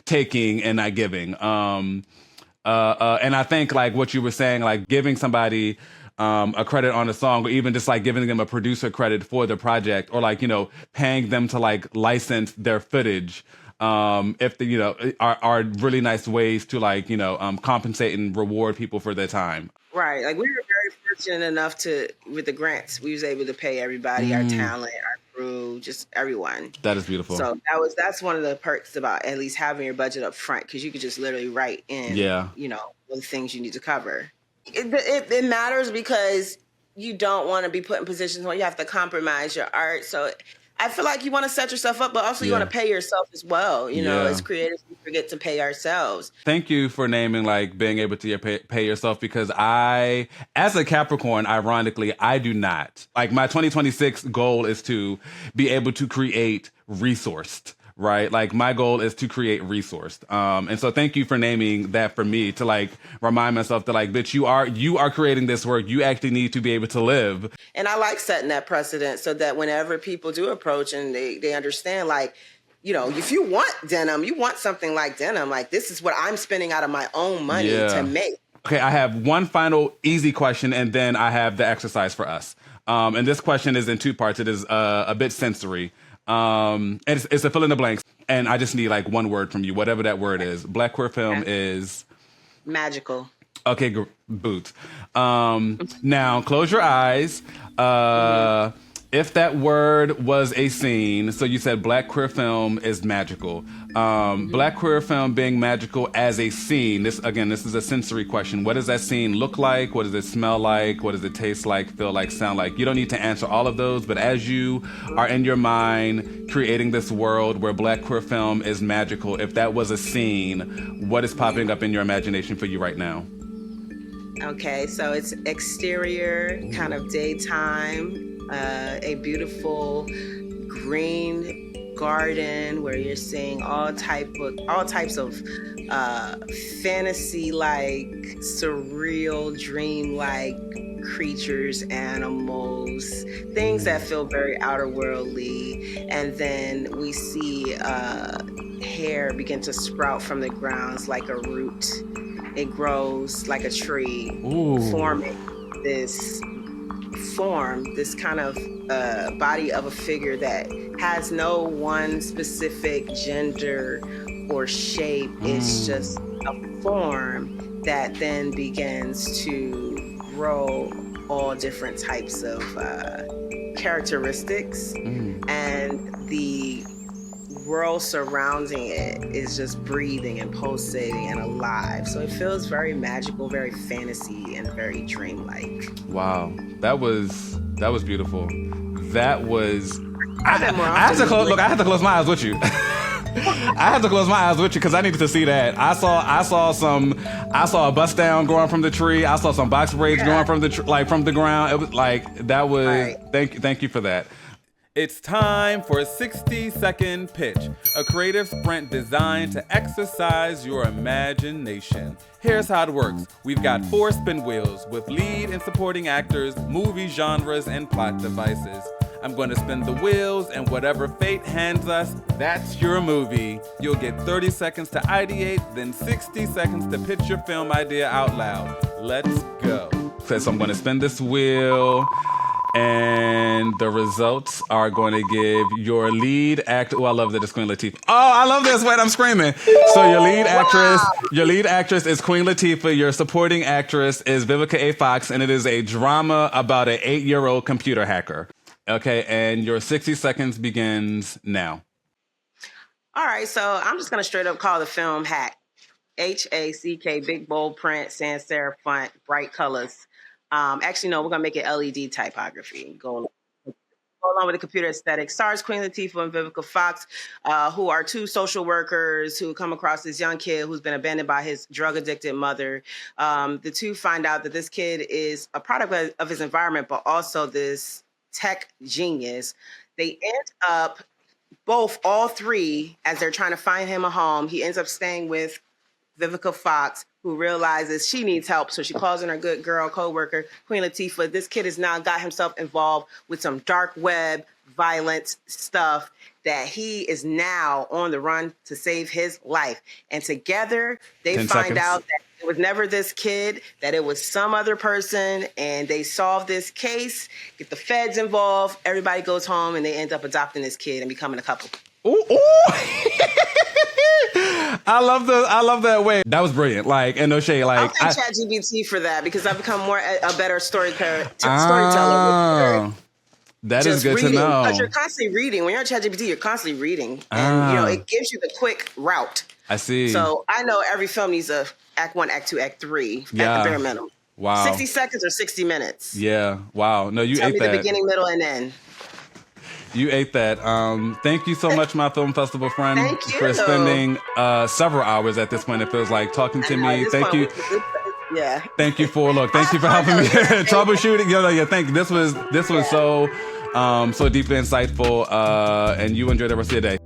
taking and not giving. And I think like what you were saying, like giving somebody a credit on a song, or even just like giving them a producer credit for the project, or paying them to like license their footage, if the are really nice ways to compensate and reward people for their time. Right. Like we were very fortunate enough with the grants, we was able to pay everybody, our talent, our crew, just everyone. That is beautiful. So that's one of the perks about at least having your budget up front, because you could just literally write in, the things you need to cover. It matters because you don't want to be put in positions where you have to compromise your art. So I feel like you want to set yourself up, but also you want to pay yourself as well. As creators, we forget to pay ourselves. Thank you for naming being able to pay yourself, because I, as a Capricorn, ironically, I do not. My 2026 goal is to be able to create resourced. Right? My goal is to create resourced. And so thank you for naming that for me, to remind myself that bitch, you are creating this work. You actually need to be able to live. And I like setting that precedent so that whenever people do approach and they understand, if you want denim, you want something like denim, this is what I'm spending out of my own money to make. Okay, I have one final easy question, and then I have the exercise for us. And this question is in two parts. It is a bit sensory. It's a fill in the blanks, and I just need one word from you, whatever that word is. Black queer film is magical. Okay, boots. Now close your eyes. If that word was a scene, so you said black queer film is magical. Black queer film being magical as a scene. This is a sensory question. What does that scene look like? What does it smell like? What does it taste like, feel like, sound like? You don't need to answer all of those, but as you are in your mind creating this world where black queer film is magical, if that was a scene, what is popping up in your imagination for you right now? Okay, so it's exterior, kind of daytime, a beautiful green garden where you're seeing all types of fantasy-like, surreal, dream-like creatures, animals, things that feel very outer worldly. And then we see hair begin to sprout from the grounds like a root. It grows like a tree, forming this kind of body of a figure that has no one specific gender or shape. It's just a form that then begins to grow all different types of characteristics, and the world surrounding it is just breathing and pulsating and alive. So it feels very magical, very fantasy, and very dreamlike. Wow, that was beautiful. That was. I had to close my eyes with you. I had to close my eyes with you because I needed to see that. I saw a bust down growing from the tree. I saw some box braids growing from the from the ground. It was like that was Right. thank you for that. It's time for a 60-second pitch, a creative sprint designed to exercise your imagination. Here's how it works. We've got 4 spin wheels with lead and supporting actors, movie genres, and plot devices. I'm going to spin the wheels, and whatever fate hands us, that's your movie. You'll get 30 seconds to ideate, then 60 seconds to pitch your film idea out loud. Let's go. So I'm going to spin this wheel. And the results are going to give your lead actor. Oh, I love that it's Queen Latifah. Oh, I love this. Wait, I'm screaming. So your lead actress is Queen Latifah. Your supporting actress is Vivica A. Fox, and it is a drama about an 8-year-old computer hacker. Okay, and your 60 seconds begins now. All right, so I'm just gonna straight up call the film Hack. HACK, big bold print, sans serif font, bright colors. Actually, no, we're gonna make it LED typography. Go along with the computer aesthetic. Stars Queen Latifah and Vivica Fox, who are 2 social workers who come across this young kid who's been abandoned by his drug-addicted mother. The 2 find out that this kid is a product of his environment, but also this tech genius. They end up all 3, as they're trying to find him a home. He ends up staying with Vivica Fox, who realizes she needs help. So she calls in her good girl co-worker, Queen Latifah. This kid has now got himself involved with some dark web violence stuff that he is now on the run to save his life. And together they 10 find seconds. out that it was never this kid, that it was some other person, and they solve this case, get the feds involved, everybody goes home, and they end up adopting this kid and becoming a couple. Ooh, ooh. I love that way. That was brilliant. Like, and no shade. Like, I'll thank ChatGPT for that because I've become a better storyteller. That is good reading, to know. because you're constantly reading. When you're on ChatGPT, you're constantly reading, and it gives you the quick route. I see. So I know every film needs a Act 1, Act 2, Act 3 at the bare minimum. Wow. 60 seconds or 60 minutes. Yeah. Wow. No, you Tell ate me that. the beginning, middle, and end. You ate that. Thank you so much, my film festival friend, Thank you. for spending several hours at this point. It feels like talking to me. Thank you. Yeah. Thank you for helping me troubleshooting. This was so deeply insightful. And you enjoy the rest of your day.